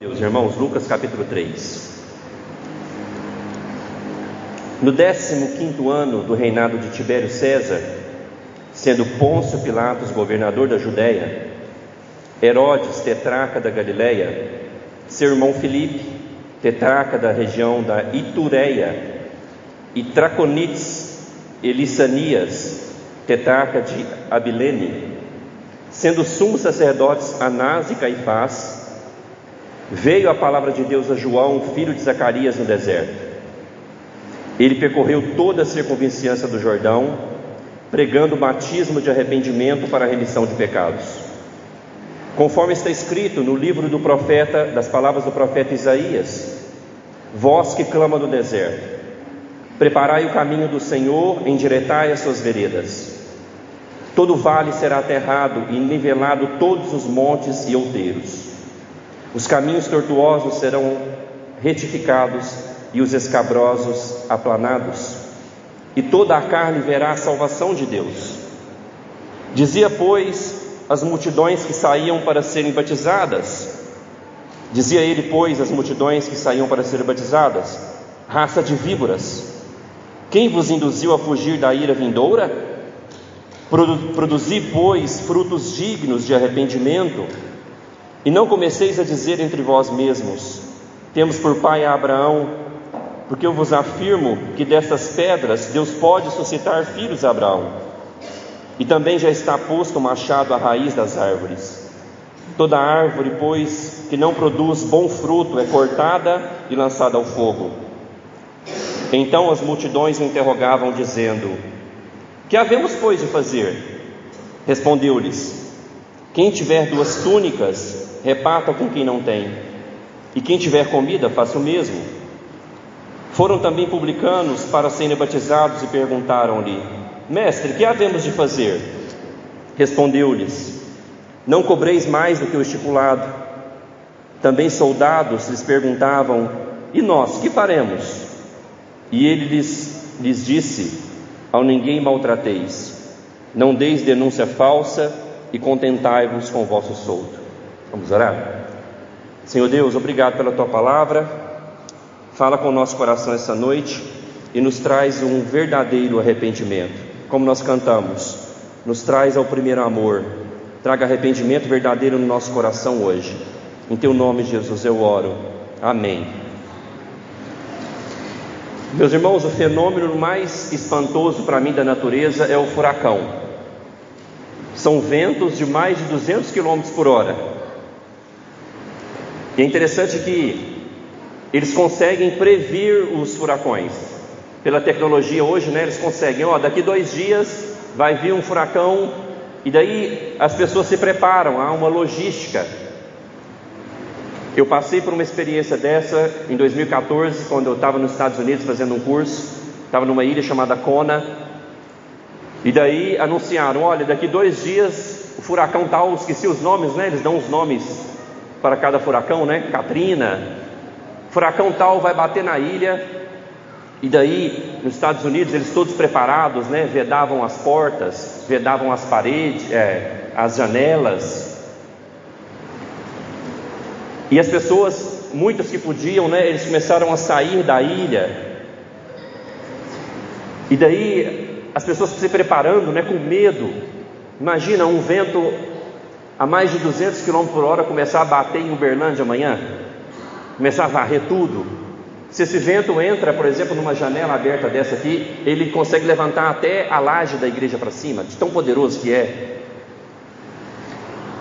Meus irmãos, Lucas capítulo 3. No 15º ano do reinado de Tibério César, sendo Pôncio Pilatos governador da Judéia, Herodes tetrarca da Galileia, seu irmão Filipe, tetrarca da região da Itureia, e Traconites e Lissanias, tetrarca de Abilene, sendo sumos sacerdotes Anás e Caifás, veio a palavra de Deus a João, filho de Zacarias, no deserto. Ele percorreu toda a circunvizinhança do Jordão, pregando o batismo de arrependimento para a remissão de pecados, conforme está escrito no livro do profeta, das palavras do profeta Isaías: vós que clama no deserto, preparai o caminho do Senhor, endireitai as suas veredas. Todo vale será aterrado e nivelado todos os montes e outeiros. Os caminhos tortuosos serão retificados e os escabrosos aplanados, e toda a carne verá a salvação de Deus. Dizia, pois, as multidões que saíam para serem batizadas, raça de víboras, quem vos induziu a fugir da ira vindoura? Produzi, pois, frutos dignos de arrependimento, e não comeceis a dizer entre vós mesmos: temos por pai a Abraão, porque eu vos afirmo que destas pedras Deus pode suscitar filhos a Abraão. E também já está posto o machado à raiz das árvores. Toda árvore, pois, que não produz bom fruto é cortada e lançada ao fogo. Então as multidões o interrogavam, dizendo: que havemos, pois, de fazer? Respondeu-lhes: quem tiver 2 túnicas, reparta com quem não tem, e quem tiver comida, faça o mesmo. Foram também publicanos para serem batizados e perguntaram-lhe: mestre, que havemos de fazer? Respondeu-lhes: não cobreis mais do que o estipulado. Também soldados lhes perguntavam: e nós, que faremos? E ele lhes disse: ao ninguém maltrateis, não deis denúncia falsa, e contentai-vos com o vosso soldo. Vamos orar? Senhor Deus, obrigado pela Tua palavra. Fala com o nosso coração essa noite e nos traz um verdadeiro arrependimento. Como nós cantamos, nos traz ao primeiro amor. Traga arrependimento verdadeiro no nosso coração hoje. Em Teu nome, Jesus, eu oro. Amém. Meus irmãos, o fenômeno mais espantoso para mim da natureza é o furacão. São ventos de mais de 200 km por hora. E é interessante que eles conseguem previr os furacões. Pela tecnologia hoje, eles conseguem, daqui 2 dias vai vir um furacão, e daí as pessoas se preparam, há uma logística. Eu passei por uma experiência dessa em 2014, quando eu estava nos Estados Unidos fazendo um curso, estava numa ilha chamada Kona, e daí anunciaram: olha, daqui 2 dias o furacão tal, esqueci os nomes, eles dão os nomes para cada furacão, Katrina, furacão tal vai bater na ilha. E daí nos Estados Unidos eles todos preparados, vedavam as portas, vedavam as paredes, as janelas, e as pessoas, muitos que podiam, eles começaram a sair da ilha. E daí as pessoas se preparando, com medo. Imagina um vento a mais de 200 km por hora começar a bater em Uberlândia amanhã, começar a varrer tudo. Se esse vento entra, por exemplo, numa janela aberta dessa aqui, ele consegue levantar até a laje da igreja para cima, de tão poderoso que é.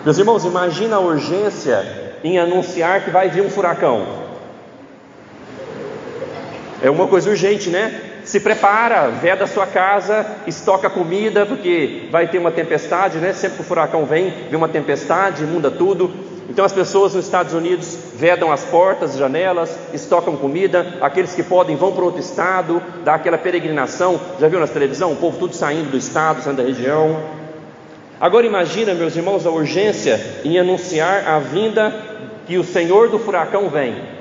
Meus irmãos, imagina a urgência em anunciar que vai vir um furacão. É uma coisa urgente, Se prepara, veda a sua casa, estoca comida, porque vai ter uma tempestade, Sempre que o furacão vem uma tempestade, inunda tudo. Então as pessoas nos Estados Unidos vedam as portas, janelas, estocam comida. Aqueles que podem vão para outro estado, dá aquela peregrinação. Já viu na televisão? O povo tudo saindo do estado, saindo da região. Agora imagina, meus irmãos, a urgência em anunciar a vinda, que o Senhor do furacão vem.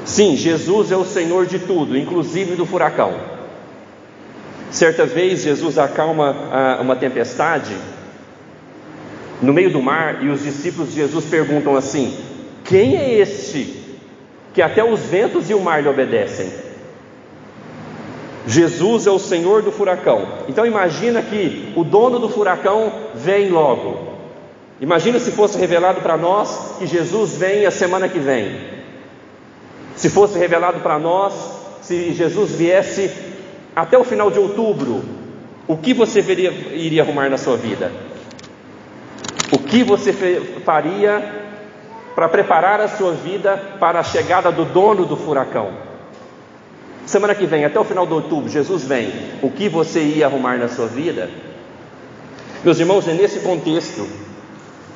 Sim, Jesus é o Senhor de tudo, inclusive do furacão. Certa vez Jesus acalma uma tempestade no meio do mar, e os discípulos de Jesus perguntam assim: quem é este que até os ventos e o mar lhe obedecem? Jesus é o Senhor do furacão. Então imagina que o dono do furacão vem logo. Imagina se fosse revelado para nós que Jesus vem a semana que vem. Se fosse revelado para nós, se Jesus viesse até o final de outubro, o que você iria arrumar na sua vida? O que você faria para preparar a sua vida para a chegada do dono do furacão? Semana que vem, até o final de outubro, Jesus vem. O que você ia arrumar na sua vida? Meus irmãos, é nesse contexto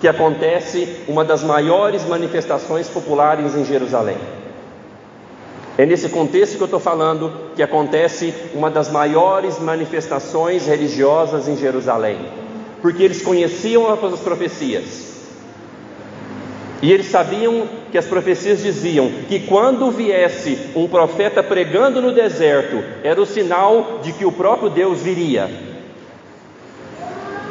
que acontece uma das maiores manifestações populares em Jerusalém. É nesse contexto que eu estou falando que acontece uma das maiores manifestações religiosas em Jerusalém, porque eles conheciam as profecias, e eles sabiam que as profecias diziam que quando viesse um profeta pregando no deserto, era o sinal de que o próprio Deus viria.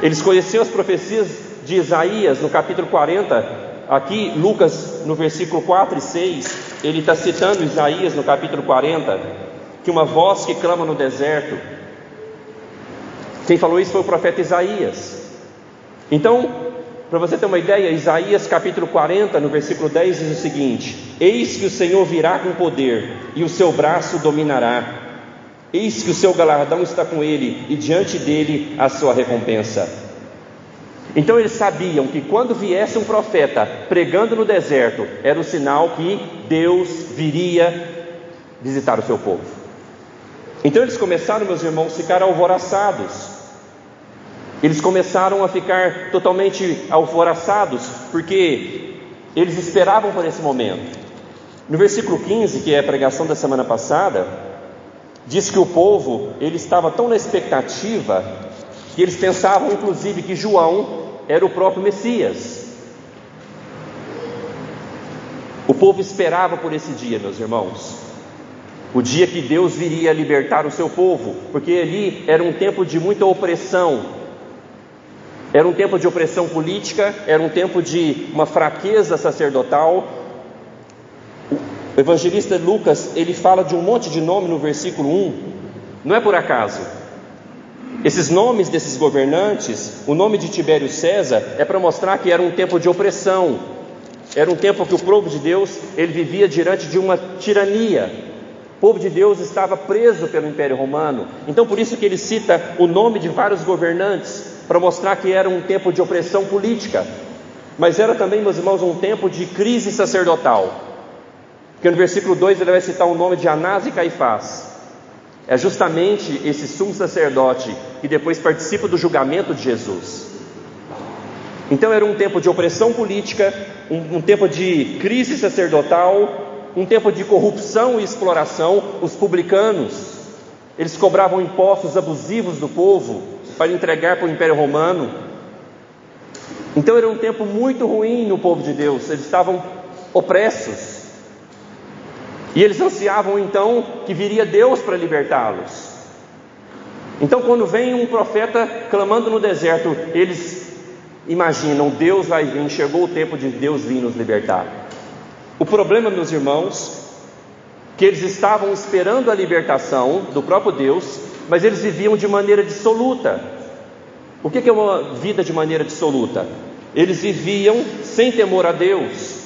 Eles conheciam as profecias de Isaías, no capítulo 40, aqui Lucas, no versículo 4 e 6, ele está citando Isaías, no capítulo 40, que uma voz que clama no deserto. Quem falou isso foi o profeta Isaías. Então, para você ter uma ideia, Isaías capítulo 40, no versículo 10, diz o seguinte: eis que o Senhor virá com poder, e o seu braço dominará. Eis que o seu galardão está com ele, e diante dele a sua recompensa. Então eles sabiam que quando viesse um profeta pregando no deserto, era o sinal que Deus viria visitar o seu povo. Então eles começaram, meus irmãos, a ficar alvoroçados. Eles começaram a ficar totalmente alvoroçados, porque eles esperavam por esse momento. No versículo 15, que é a pregação da semana passada, diz que o povo, ele estava tão na expectativa, que eles pensavam inclusive que João era o próprio Messias. O povo esperava por esse dia, meus irmãos, o dia que Deus viria libertar o seu povo, porque ali era um tempo de muita opressão, era um tempo de opressão política, era um tempo de uma fraqueza sacerdotal. O evangelista Lucas, ele fala de um monte de nome no versículo 1, não é por acaso. Esses nomes desses governantes, o nome de Tibério César, é para mostrar que era um tempo de opressão, era um tempo que o povo de Deus, ele vivia diante de uma tirania. O povo de Deus estava preso pelo Império Romano. Então por isso que ele cita o nome de vários governantes, para mostrar que era um tempo de opressão política, mas era também, meus irmãos, um tempo de crise sacerdotal, porque no versículo 2 ele vai citar o nome de Anás e Caifás. É justamente esse sumo sacerdote que depois participa do julgamento de Jesus. Então era um tempo de opressão política, um tempo de crise sacerdotal, um tempo de corrupção e exploração. Os publicanos, eles cobravam impostos abusivos do povo para entregar para o Império Romano. Então era um tempo muito ruim no povo de Deus, eles estavam opressos. E eles ansiavam então que viria Deus para libertá-los. Então quando vem um profeta clamando no deserto, eles imaginam, Deus vai vir, chegou o tempo de Deus vir nos libertar. O problema, meus irmãos, que eles estavam esperando a libertação do próprio Deus, mas eles viviam de maneira dissoluta. O que é uma vida de maneira dissoluta? Eles viviam sem temor a Deus.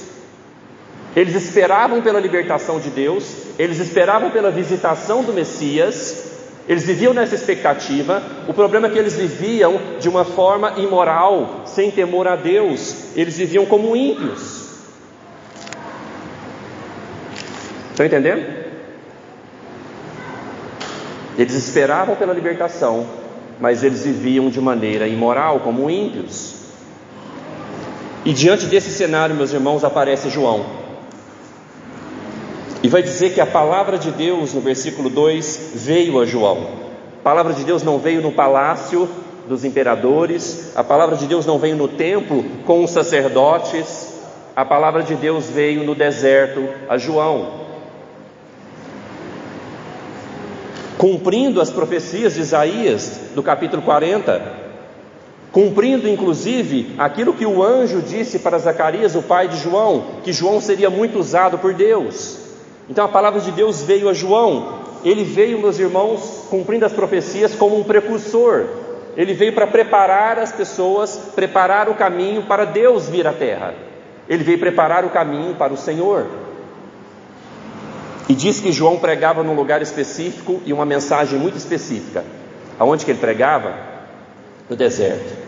Eles esperavam pela libertação de Deus, eles esperavam pela visitação do Messias, eles viviam nessa expectativa. O problema é que eles viviam de uma forma imoral, sem temor a Deus. Eles viviam como ímpios. Estão entendendo? Eles esperavam pela libertação, mas eles viviam de maneira imoral, como ímpios. E diante desse cenário, meus irmãos, aparece João. E vai dizer que a palavra de Deus, no versículo 2, veio a João. A palavra de Deus não veio no palácio dos imperadores, a palavra de Deus não veio no templo com os sacerdotes, a palavra de Deus veio no deserto a João. Cumprindo as profecias de Isaías, do capítulo 40, cumprindo inclusive aquilo que o anjo disse para Zacarias, o pai de João, que João seria muito usado por Deus. Então a palavra de Deus veio a João. Ele veio, meus irmãos, cumprindo as profecias como um precursor. Ele veio para preparar as pessoas, preparar o caminho para Deus vir à terra. Ele veio preparar o caminho para o Senhor. E diz que João pregava num lugar específico e uma mensagem muito específica. Aonde que ele pregava? No deserto.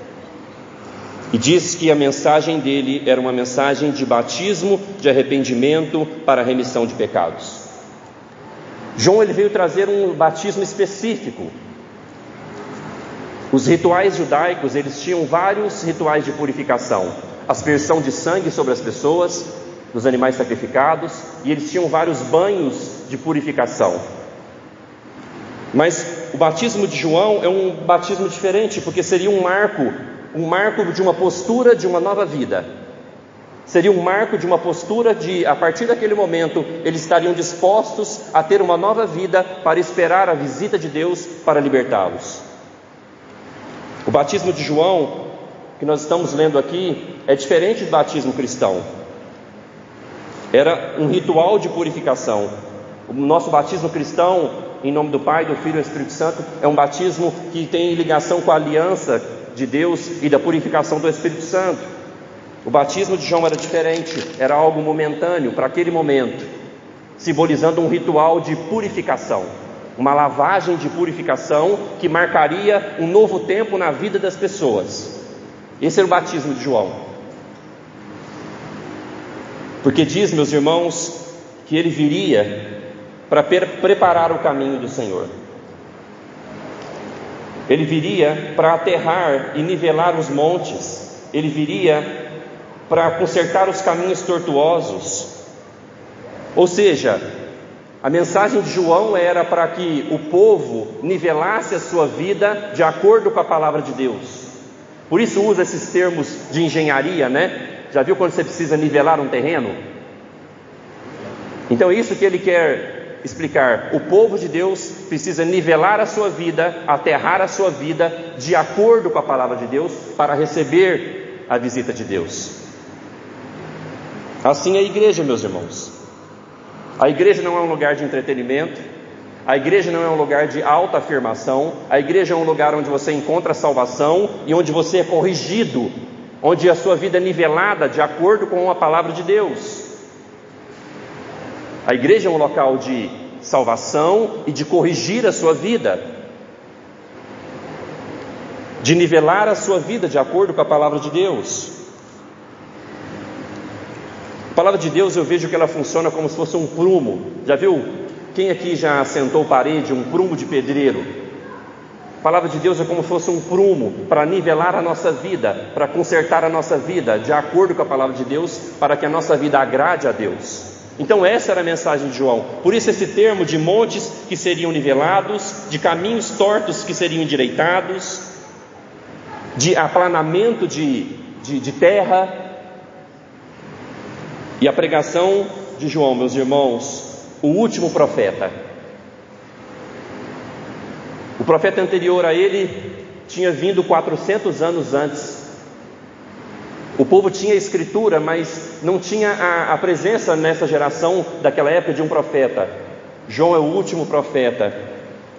E diz que a mensagem dele era uma mensagem de batismo, de arrependimento para a remissão de pecados. João, ele veio trazer um batismo específico. Os rituais judaicos, eles tinham vários rituais de purificação. Aspersão de sangue sobre as pessoas, dos animais sacrificados, e eles tinham vários banhos de purificação. Mas o batismo de João é um batismo diferente, porque seria um marco de uma postura de uma nova vida. Seria um marco de uma postura de, a partir daquele momento, eles estariam dispostos a ter uma nova vida para esperar a visita de Deus para libertá-los. O batismo de João, que nós estamos lendo aqui, é diferente do batismo cristão. Era um ritual de purificação. O nosso batismo cristão, em nome do Pai, do Filho e do Espírito Santo, é um batismo que tem ligação com a aliança de Deus e da purificação do Espírito Santo. O batismo de João era diferente, era algo momentâneo para aquele momento, simbolizando um ritual de purificação, uma lavagem de purificação que marcaria um novo tempo na vida das pessoas. Esse era o batismo de João. Porque diz, meus irmãos, que ele viria para preparar o caminho do Senhor. Ele viria para aterrar e nivelar os montes. Ele viria para consertar os caminhos tortuosos. Ou seja, a mensagem de João era para que o povo nivelasse a sua vida de acordo com a palavra de Deus. Por isso usa esses termos de engenharia, né? Já viu quando você precisa nivelar um terreno? Então é isso que ele quer explicar. O povo de Deus precisa nivelar a sua vida, aterrar a sua vida de acordo com a palavra de Deus para receber a visita de Deus. Assim é a igreja, meus irmãos. A igreja não é um lugar de entretenimento. A igreja não é um lugar de autoafirmação. A igreja é um lugar onde você encontra salvação e onde você é corrigido, onde a sua vida é nivelada de acordo com a palavra de Deus. A igreja é um local de salvação e de corrigir a sua vida, de nivelar a sua vida de acordo com a palavra de Deus. A palavra de Deus, eu vejo que ela funciona como se fosse um prumo. Já viu? Quem aqui já assentou parede, um prumo de pedreiro? A palavra de Deus é como se fosse um prumo para nivelar a nossa vida, para consertar a nossa vida de acordo com a palavra de Deus, para que a nossa vida agrade a Deus. Então essa era a mensagem de João. Por isso esse termo de montes que seriam nivelados, de caminhos tortos que seriam endireitados, de aplanamento de terra. E a pregação de João, meus irmãos, o último profeta. O profeta anterior a ele tinha vindo 400 anos antes. O povo tinha escritura, mas não tinha a presença nessa geração daquela época de um profeta. João é o último profeta,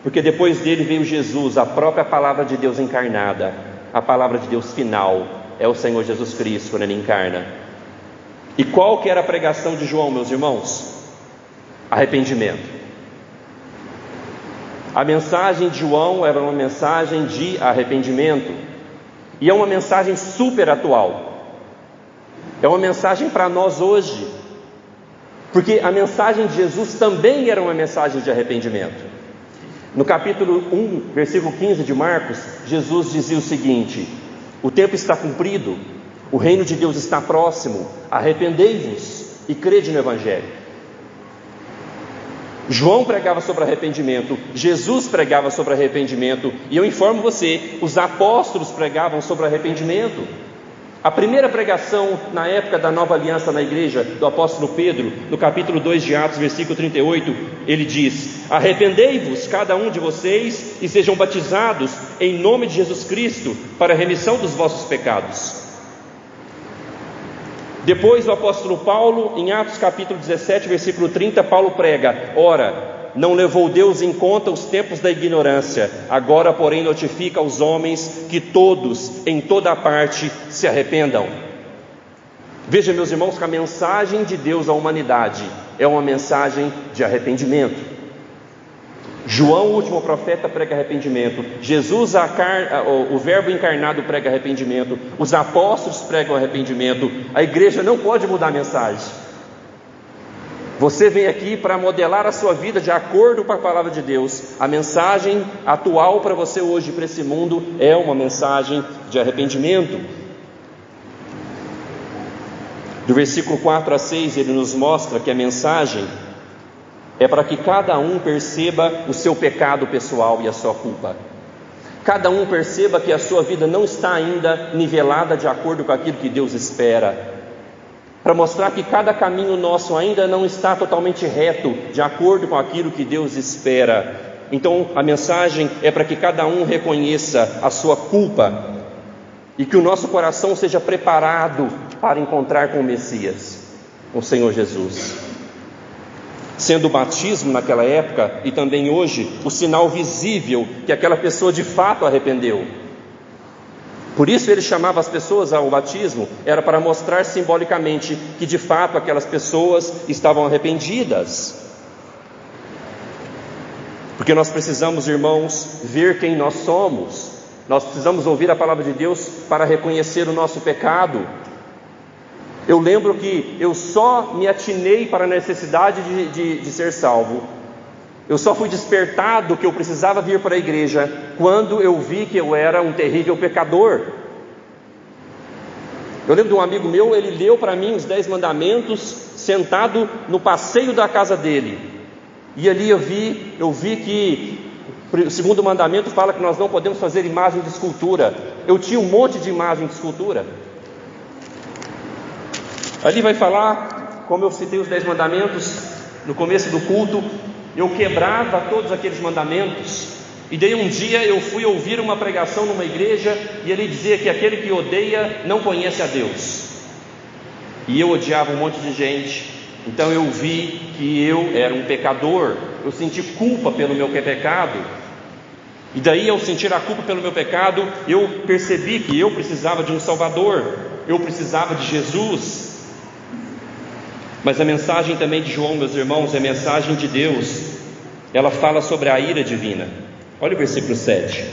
porque depois dele veio Jesus, a própria palavra de Deus encarnada, a palavra de Deus final, é o Senhor Jesus Cristo quando ele encarna. E qual que era a pregação de João, meus irmãos? Arrependimento. A mensagem de João era uma mensagem de arrependimento, e é uma mensagem super atual. É uma mensagem para nós hoje, porque a mensagem de Jesus também era uma mensagem de arrependimento. No capítulo 1, versículo 15 de Marcos, Jesus dizia o seguinte: o tempo está cumprido, o reino de Deus está próximo, arrependei-vos e crede no Evangelho. João pregava sobre arrependimento, Jesus pregava sobre arrependimento, e eu informo você, os apóstolos pregavam sobre arrependimento. A primeira pregação na época da nova aliança na igreja, do apóstolo Pedro, no capítulo 2 de Atos, versículo 38, ele diz: arrependei-vos cada um de vocês e sejam batizados em nome de Jesus Cristo para a remissão dos vossos pecados. Depois o apóstolo Paulo, em Atos capítulo 17, versículo 30, Paulo prega: ora, não levou Deus em conta os tempos da ignorância, agora porém notifica aos homens que todos, em toda a parte, se arrependam. Veja, meus irmãos, que a mensagem de Deus à humanidade é uma mensagem de arrependimento. João, o último profeta, prega arrependimento. Jesus, o verbo encarnado, prega arrependimento. Os apóstolos pregam arrependimento. A igreja não pode mudar a mensagem. Você vem aqui para modelar a sua vida de acordo com a palavra de Deus. A mensagem atual para você hoje, para esse mundo, é uma mensagem de arrependimento. Do versículo 4 a 6, ele nos mostra que a mensagem é para que cada um perceba o seu pecado pessoal e a sua culpa. Cada um perceba que a sua vida não está ainda nivelada de acordo com aquilo que Deus espera. Para mostrar que cada caminho nosso ainda não está totalmente reto, de acordo com aquilo que Deus espera. Então a mensagem é para que cada um reconheça a sua culpa e que o nosso coração seja preparado para encontrar com o Messias, o Senhor Jesus. Sendo o batismo naquela época e também hoje o sinal visível que aquela pessoa de fato arrependeu. Por isso ele chamava as pessoas ao batismo, era para mostrar simbolicamente que de fato aquelas pessoas estavam arrependidas. Porque nós precisamos, irmãos, ver quem nós somos. Nós precisamos ouvir a palavra de Deus para reconhecer o nosso pecado. Eu lembro que eu só me atinei para a necessidade de ser salvo. Eu só fui despertado que eu precisava vir para a igreja quando eu vi que eu era um terrível pecador. Eu lembro de um amigo meu, ele leu para mim os 10 mandamentos sentado no passeio da casa dele. E ali eu vi que o segundo mandamento fala que nós não podemos fazer imagem de escultura. Eu tinha um monte de imagem de escultura. Ali vai falar, como eu citei os 10 mandamentos no começo do culto, eu quebrava todos aqueles mandamentos. E daí um dia eu fui ouvir uma pregação numa igreja e ele dizia que aquele que odeia não conhece a Deus. E eu odiava um monte de gente. Então eu vi que eu era um pecador. Eu senti culpa pelo meu pecado. E daí, ao sentir a culpa pelo meu pecado, eu percebi que eu precisava de um Salvador. Eu precisava de Jesus. Mas a mensagem também de João, meus irmãos, é a mensagem de Deus. Ela fala sobre a ira divina. Olha o versículo 7.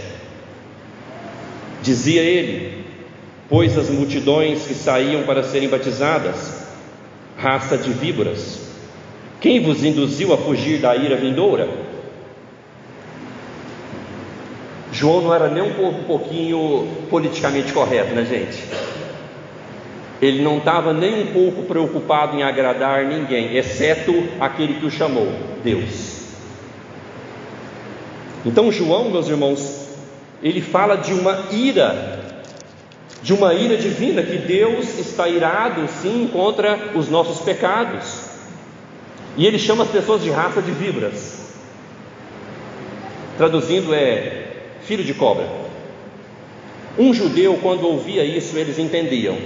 Dizia ele: pois as multidões que saíam para serem batizadas, raça de víboras, quem vos induziu a fugir da ira vindoura? João não era nem um pouquinho politicamente correto, né, gente? Ele não estava nem um pouco preocupado em agradar ninguém, exceto aquele que o chamou, Deus. Então João, meus irmãos, ele fala de uma ira divina, que Deus está irado sim contra os nossos pecados. E ele chama as pessoas de raça de víboras. Traduzindo é filho de cobra. Um judeu, quando ouvia isso, eles entendiam,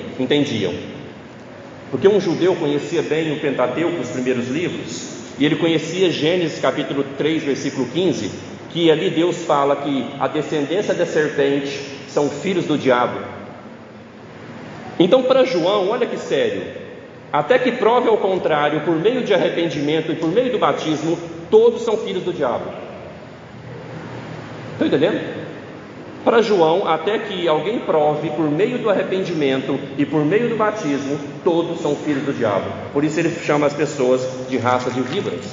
porque um judeu conhecia bem o Pentateuco, os primeiros livros, e ele conhecia Gênesis capítulo 3, versículo 15, que ali Deus fala que a descendência da serpente são filhos do diabo. Então para João, olha que sério, até que prove ao contrário, por meio de arrependimento e por meio do batismo, todos são filhos do diabo. Estão entendendo? Para João, até que alguém prove por meio do arrependimento e por meio do batismo, todos são filhos do diabo. Por isso ele chama as pessoas de raça de víboras.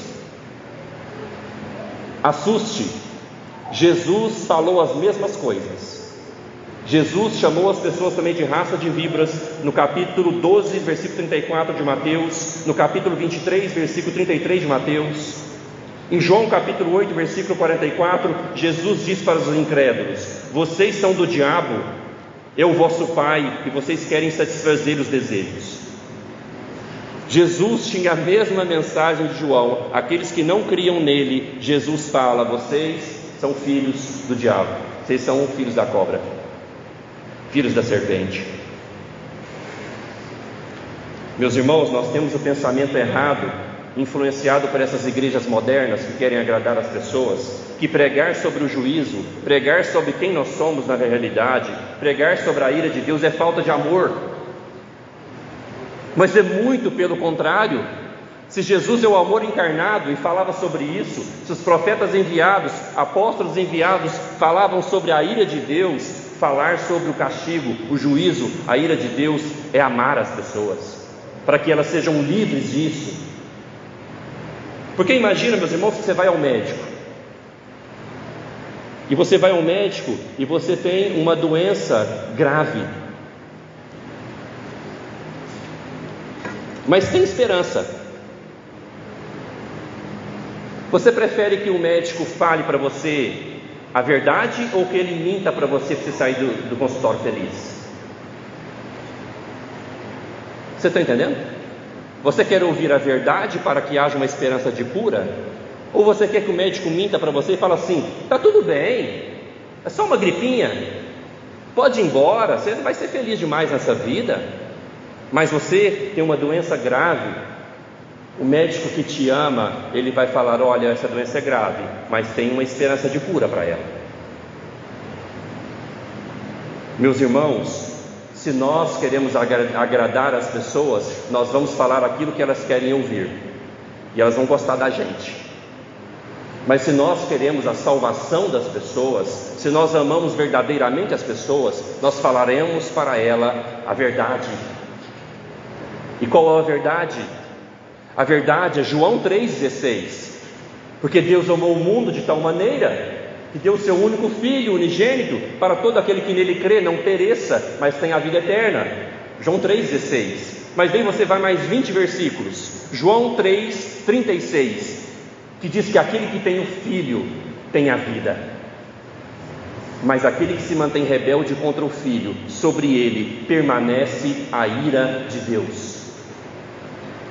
Assuste, Jesus falou as mesmas coisas. Jesus chamou as pessoas também de raça de víboras no capítulo 12, versículo 34 de Mateus, no capítulo 23, versículo 33 de Mateus. Em João capítulo 8, versículo 44, Jesus diz para os incrédulos: vocês são do diabo, é o vosso pai, e vocês querem satisfazer os desejos. Jesus tinha a mesma mensagem de João. Aqueles que não criam nele, Jesus fala: vocês são filhos do diabo. Vocês são filhos da cobra, filhos da serpente. Meus irmãos, nós temos o pensamento errado, influenciado por essas igrejas modernas que querem agradar as pessoas, que pregar sobre o juízo, pregar sobre quem nós somos na realidade, pregar sobre a ira de Deus é falta de amor. Mas é muito pelo contrário. Se Jesus é o amor encarnado e falava sobre isso, se os profetas enviados, apóstolos enviados falavam sobre a ira de Deus, falar sobre o castigo, o juízo, a ira de Deus é amar as pessoas, para que elas sejam livres disso. Porque imagina, meus irmãos, que você vai ao médico, e você vai ao médico e você tem uma doença grave, mas tem esperança. Você prefere que o médico fale para você a verdade ou que ele minta para você sair do consultório feliz? Você está entendendo? Você quer ouvir a verdade para que haja uma esperança de cura? Ou você quer que o médico minta para você e fale assim: está tudo bem, é só uma gripinha, pode ir embora, você vai ser feliz demais nessa vida. Mas você tem uma doença grave. O médico que te ama, ele vai falar: olha, essa doença é grave, mas tem uma esperança de cura para ela. Meus irmãos, se nós queremos agradar as pessoas, nós vamos falar aquilo que elas querem ouvir, e elas vão gostar da gente. Mas se nós queremos a salvação das pessoas, se nós amamos verdadeiramente as pessoas, nós falaremos para ela a verdade. E qual é a verdade? A verdade é João 3,16. Porque Deus amou o mundo de tal maneira que deu o seu único Filho unigênito, para todo aquele que nele crê não pereça, mas tenha a vida eterna. João 3,16. Mas bem, você vai mais 20 versículos. João 3,36, que diz que aquele que tem o Filho tem a vida, mas aquele que se mantém rebelde contra o Filho, sobre ele permanece a ira de Deus.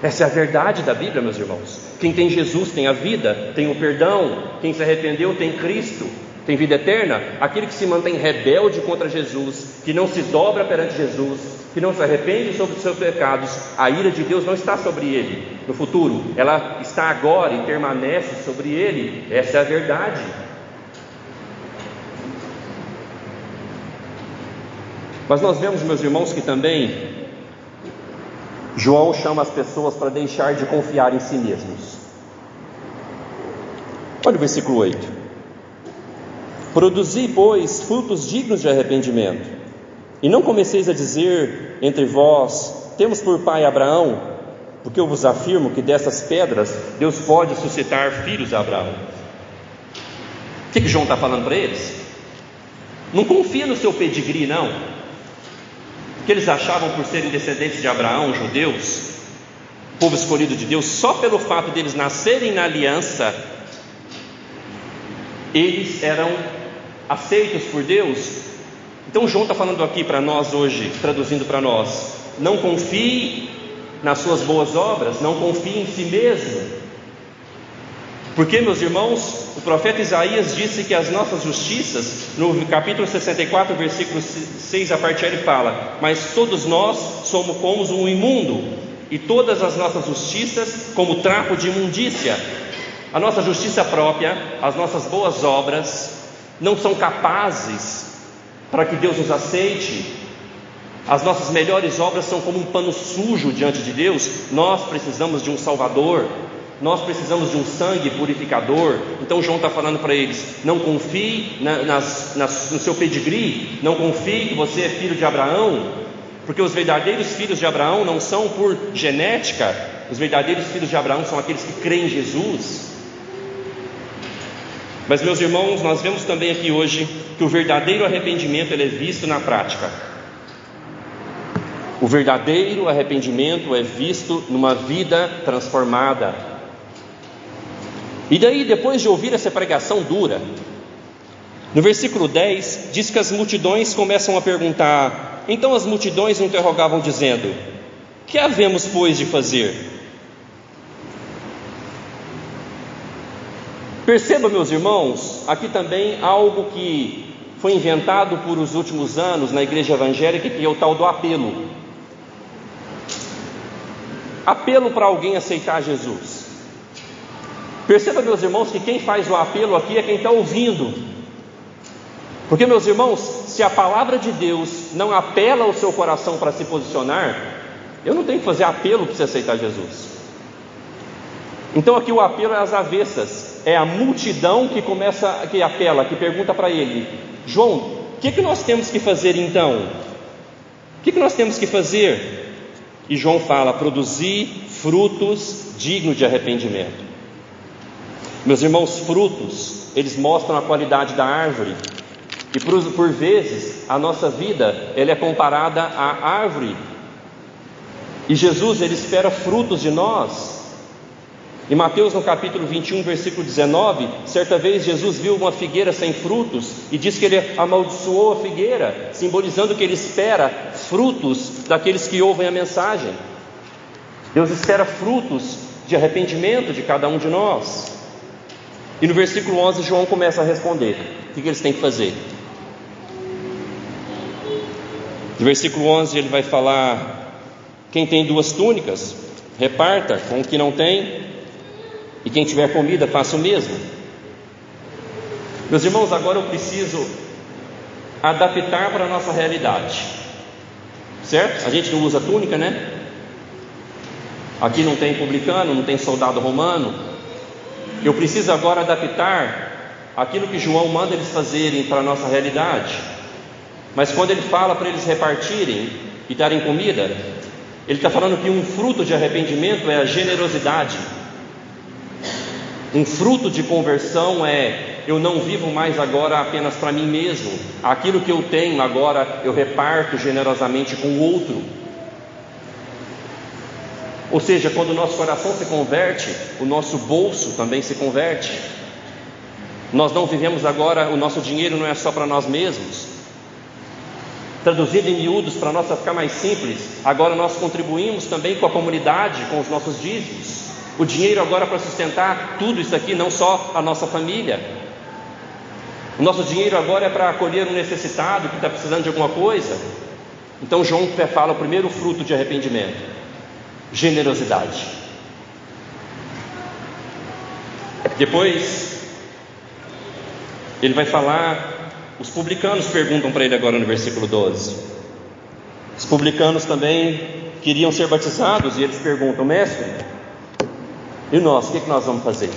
Essa é a verdade da Bíblia, meus irmãos. Quem tem Jesus tem a vida, tem o perdão. Quem se arrependeu tem Cristo, tem vida eterna. Aquele que se mantém rebelde contra Jesus, que não se dobra perante Jesus, que não se arrepende sobre os seus pecados, a ira de Deus não está sobre ele no futuro, ela está agora e permanece sobre ele. Essa é a verdade. Mas nós vemos, meus irmãos, que também João chama as pessoas para deixar de confiar em si mesmos. Olha o versículo 8: produzi, pois, frutos dignos de arrependimento, e não comeceis a dizer entre vós: temos por pai Abraão, porque eu vos afirmo que dessas pedras Deus pode suscitar filhos a Abraão. O que João está falando para eles? Não confia no seu pedigree, não, que eles achavam por serem descendentes de Abraão, judeus, povo escolhido de Deus, só pelo fato deles nascerem na aliança, eles eram aceitos por Deus. Então João está falando aqui para nós hoje, traduzindo para nós: não confie nas suas boas obras, não confie em si mesmo. Porque, meus irmãos, o profeta Isaías disse que as nossas justiças, no capítulo 64, versículo 6, a parte A, ele fala: mas todos nós somos como um imundo, e todas as nossas justiças como trapo de imundícia. A nossa justiça própria, as nossas boas obras, não são capazes para que Deus nos aceite. As nossas melhores obras são como um pano sujo diante de Deus. Nós precisamos de um Salvador, nós precisamos de um sangue purificador. Então João está falando para eles: não confie no seu pedigree, não confie que você é filho de Abraão, porque os verdadeiros filhos de Abraão não são por genética. Os verdadeiros filhos de Abraão são aqueles que creem em Jesus. Mas, meus irmãos, nós vemos também aqui hoje que o verdadeiro arrependimento ele é visto na prática. O verdadeiro arrependimento é visto numa vida transformada. E daí, depois de ouvir essa pregação dura, no versículo 10, diz que as multidões começam a perguntar. Então as multidões o interrogavam dizendo: que havemos, pois, de fazer? Perceba, meus irmãos, aqui também algo que foi inventado por os últimos anos na igreja evangélica, que é o tal do apelo. Apelo para alguém aceitar Jesus. Perceba, meus irmãos, que quem faz o apelo aqui é quem está ouvindo. Porque, meus irmãos, se a palavra de Deus não apela ao seu coração para se posicionar, eu não tenho que fazer apelo para você aceitar Jesus. Então aqui o apelo é às avessas, é a multidão que apela, que pergunta para ele: João, o que nós temos que fazer então? O que nós temos que fazer? E João fala: produzir frutos dignos de arrependimento. Meus irmãos, frutos, eles mostram a qualidade da árvore. E por vezes a nossa vida ela é comparada à árvore. E Jesus, ele espera frutos de nós. Em Mateus, no capítulo 21, versículo 19, certa vez Jesus viu uma figueira sem frutos e diz que ele amaldiçoou a figueira, simbolizando que ele espera frutos daqueles que ouvem a mensagem. Deus espera frutos de arrependimento de cada um de nós. E no versículo 11, João começa a responder o que eles têm que fazer. No versículo 11 ele vai falar: quem tem 2 túnicas, reparta com o que não tem, e quem tiver comida, faça o mesmo. Meus irmãos, agora eu preciso adaptar para a nossa realidade, certo? A gente não usa túnica, né? Aqui não tem publicano, não tem soldado romano. Eu preciso agora adaptar aquilo que João manda eles fazerem para a nossa realidade. Mas quando ele fala para eles repartirem e darem comida, ele está falando que um fruto de arrependimento é a generosidade. Um fruto de conversão é: eu não vivo mais agora apenas para mim mesmo. Aquilo que eu tenho agora eu reparto generosamente com o outro. Ou seja, quando o nosso coração se converte, o nosso bolso também se converte. Nós não vivemos agora, o nosso dinheiro não é só para nós mesmos. Traduzido em miúdos, para nós ficar mais simples, agora nós contribuímos também com a comunidade, com os nossos dízimos. O dinheiro agora é para sustentar tudo isso aqui, não só a nossa família. O nosso dinheiro agora é para acolher um necessitado que está precisando de alguma coisa. Então João fala o primeiro fruto de arrependimento: generosidade. Depois ele vai falar, os publicanos perguntam para ele agora no versículo 12. Os publicanos também queriam ser batizados e eles perguntam: mestre, e nós, o que nós vamos fazer?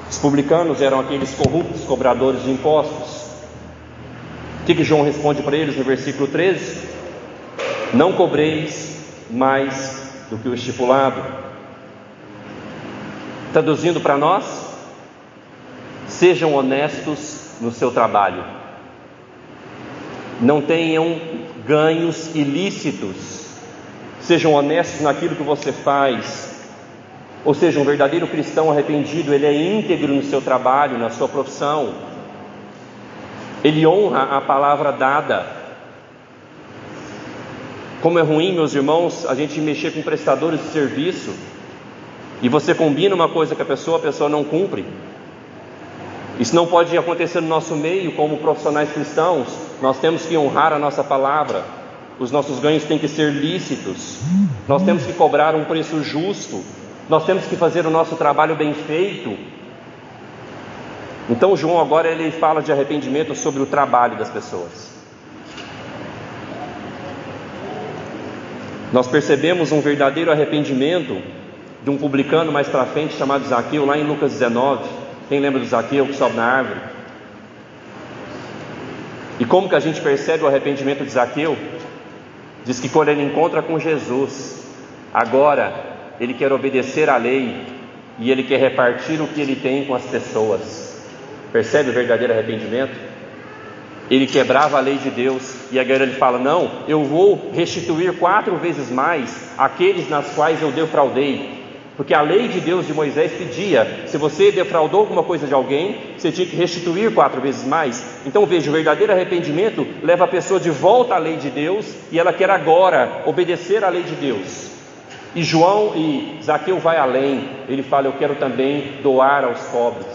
Os publicanos eram aqueles corruptos cobradores de impostos. O que João responde para eles no versículo 13? Não cobreis mais do que o estipulado. Traduzindo para nós: sejam honestos no seu trabalho. Não tenham ganhos ilícitos. Sejam honestos naquilo que você faz. Ou seja, um verdadeiro cristão arrependido, ele é íntegro no seu trabalho, na sua profissão. Ele honra a palavra dada. Como é ruim, meus irmãos, a gente mexer com prestadores de serviço e você combina uma coisa com a pessoa não cumpre. Isso não pode acontecer no nosso meio. Como profissionais cristãos, nós temos que honrar a nossa palavra. Os nossos ganhos têm que ser lícitos. Nós temos que cobrar um preço justo. Nós temos que fazer o nosso trabalho bem feito. Então João agora ele fala de arrependimento sobre o trabalho das pessoas. Nós percebemos um verdadeiro arrependimento de um publicano mais para frente, chamado Zaqueu, lá em Lucas 19. Quem lembra do Zaqueu que sobe na árvore? E como que a gente percebe o arrependimento de Zaqueu? Diz que quando ele encontra com Jesus, agora ele quer obedecer à lei e ele quer repartir o que ele tem com as pessoas. Percebe o verdadeiro arrependimento? Ele quebrava a lei de Deus e agora ele fala: não, eu vou restituir 4 vezes mais aqueles nas quais eu defraudei. Porque a lei de Deus de Moisés pedia: se você defraudou alguma coisa de alguém, você tinha que restituir 4 vezes mais. Então veja, o verdadeiro arrependimento leva a pessoa de volta à lei de Deus e ela quer agora obedecer à lei de Deus. E Zaqueu vai além, ele fala: eu quero também doar aos pobres.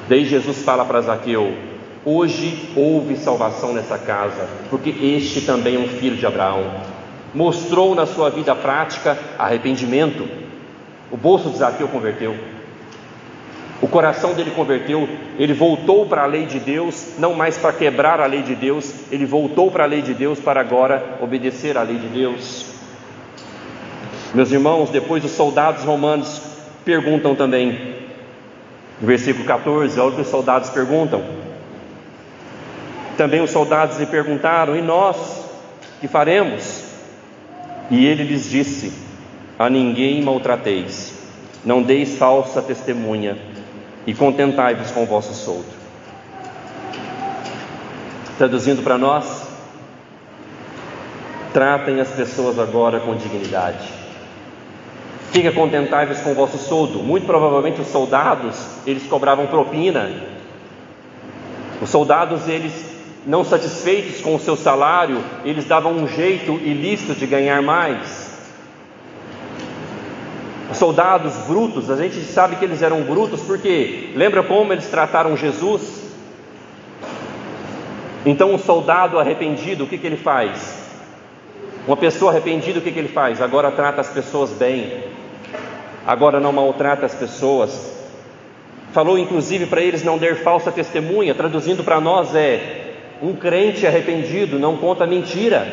Daí Jesus fala para Zaqueu: Hoje houve salvação nessa casa, porque este também é um filho de Abraão. Mostrou na sua vida prática arrependimento. O bolso de Zaqueu converteu. O coração dele converteu. Ele voltou para a lei de Deus, não mais para quebrar a lei de Deus. Ele voltou para a lei de Deus para agora obedecer à lei de Deus. Meus irmãos, depois os soldados romanos perguntam também. No versículo 14, olha o que os soldados perguntam. Também os soldados lhe perguntaram: e nós, que faremos? E ele lhes disse: a ninguém maltrateis, não deis falsa testemunha, e contentai-vos com o vosso soldo. Traduzindo para nós: tratem as pessoas agora com dignidade. Fica contentai-vos com o vosso soldo. Muito provavelmente os soldados, eles cobravam propina. Os soldados, eles, não satisfeitos com o seu salário, eles davam um jeito ilícito de ganhar mais. Os soldados brutos, a gente sabe que eles eram brutos porque lembra como eles trataram Jesus? Então um soldado arrependido, o que ele faz? Uma pessoa arrependida, o que ele faz? Agora trata as pessoas bem, agora não maltrata as pessoas. Falou inclusive para eles não dar falsa testemunha. Traduzindo para nós um crente arrependido não conta mentira.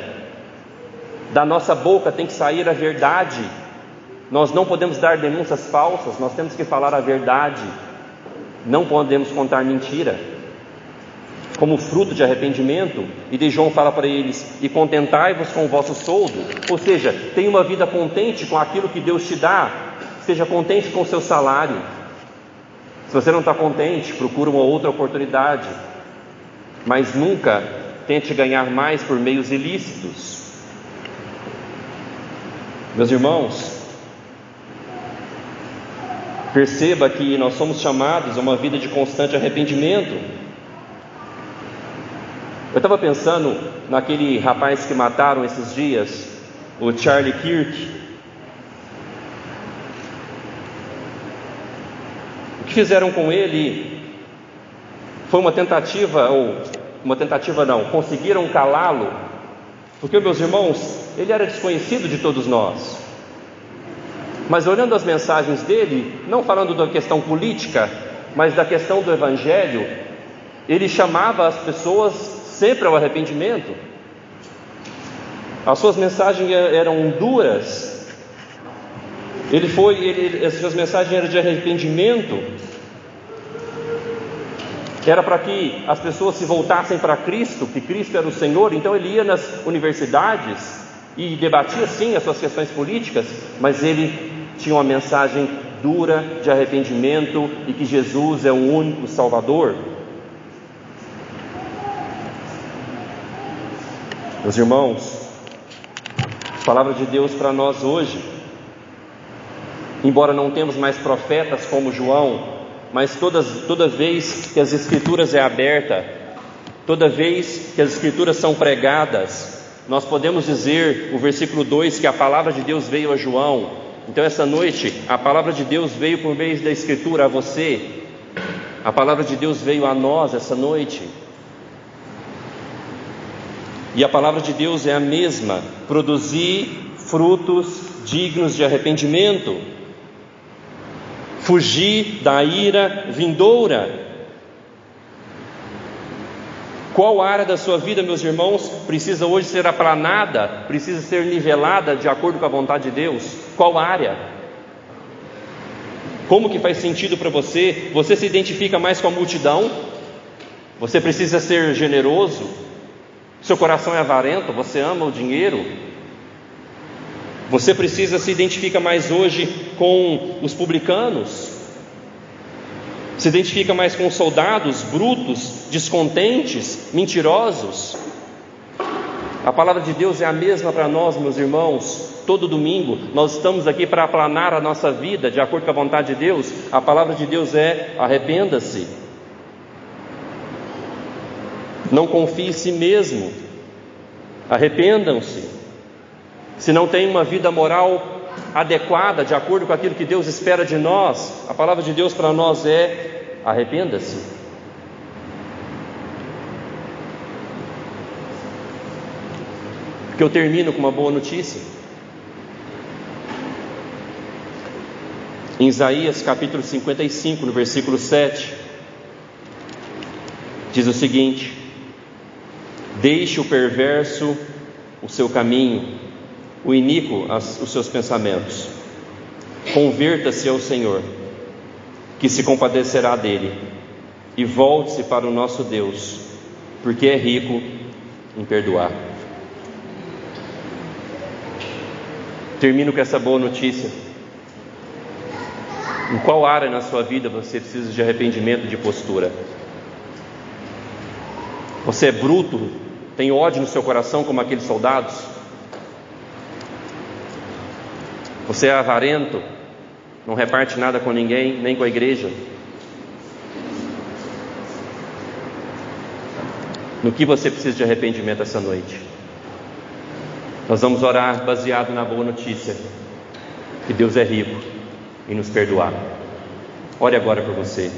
Da nossa boca tem que sair a verdade. Nós não podemos dar denúncias falsas, nós temos que falar a verdade. Não podemos contar mentira. Como fruto de arrependimento. E de João fala para eles: e contentai-vos com o vosso soldo. Ou seja, tenha uma vida contente com aquilo que Deus te dá. Seja contente com o seu salário. Se você não está contente, procura uma outra oportunidade. Mas nunca tente ganhar mais por meios ilícitos. Meus irmãos, perceba que nós somos chamados a uma vida de constante arrependimento. Eu estava pensando naquele rapaz que mataram esses dias, o Charlie Kirk. O que fizeram com ele foi conseguiram calá-lo, porque, meus irmãos, ele era desconhecido de todos nós. Mas olhando as mensagens dele, não falando da questão política, mas da questão do evangelho, ele chamava as pessoas sempre ao arrependimento. As suas mensagens eram duras. As suas mensagens eram de arrependimento. Era para que as pessoas se voltassem para Cristo, que Cristo era o Senhor. Então ele ia nas universidades e debatia sim as suas questões políticas, mas ele tinha uma mensagem dura de arrependimento e que Jesus é o único Salvador. Meus irmãos, a palavra de Deus para nós hoje, embora não temos mais profetas como João, mas toda vez que as Escrituras é aberta, toda vez que as Escrituras são pregadas, nós podemos dizer, o versículo 2, que a palavra de Deus veio a João. Então essa noite, a palavra de Deus veio por meio da Escritura a você. A palavra de Deus veio a nós essa noite. E a palavra de Deus é a mesma: produzir frutos dignos de arrependimento, fugir da ira vindoura. Qual área da sua vida, meus irmãos, precisa hoje ser aplanada, precisa ser nivelada de acordo com a vontade de Deus? Qual área? Como que faz sentido para você? Você se identifica mais com a multidão? Você precisa ser generoso? Seu coração é avarento? Você ama o dinheiro? Você se identifica mais hoje com os publicanos? Se identifica mais com os soldados brutos, descontentes, mentirosos? A palavra de Deus é a mesma para nós, meus irmãos. Todo domingo nós estamos aqui para aplanar a nossa vida de acordo com a vontade de Deus. A palavra de Deus é: arrependa-se. Não confie em si mesmo. Arrependam-se. Se não tem uma vida moral adequada, de acordo com aquilo que Deus espera de nós, a palavra de Deus para nós é: arrependa-se. Porque eu termino com uma boa notícia. Em Isaías capítulo 55, no versículo 7, diz o seguinte: deixe o perverso o seu caminho, o iníquo os seus pensamentos. Converta-se ao Senhor, que se compadecerá dele, e volte-se para o nosso Deus, porque é rico em perdoar. Termino com essa boa notícia. Em qual área na sua vida você precisa de arrependimento, de postura? Você é bruto, tem ódio no seu coração como aqueles soldados? Você é avarento, não reparte nada com ninguém, nem com a igreja? No que você precisa de arrependimento essa noite? Nós vamos orar baseado na boa notícia, que Deus é rico em nos perdoar. Ore agora por você.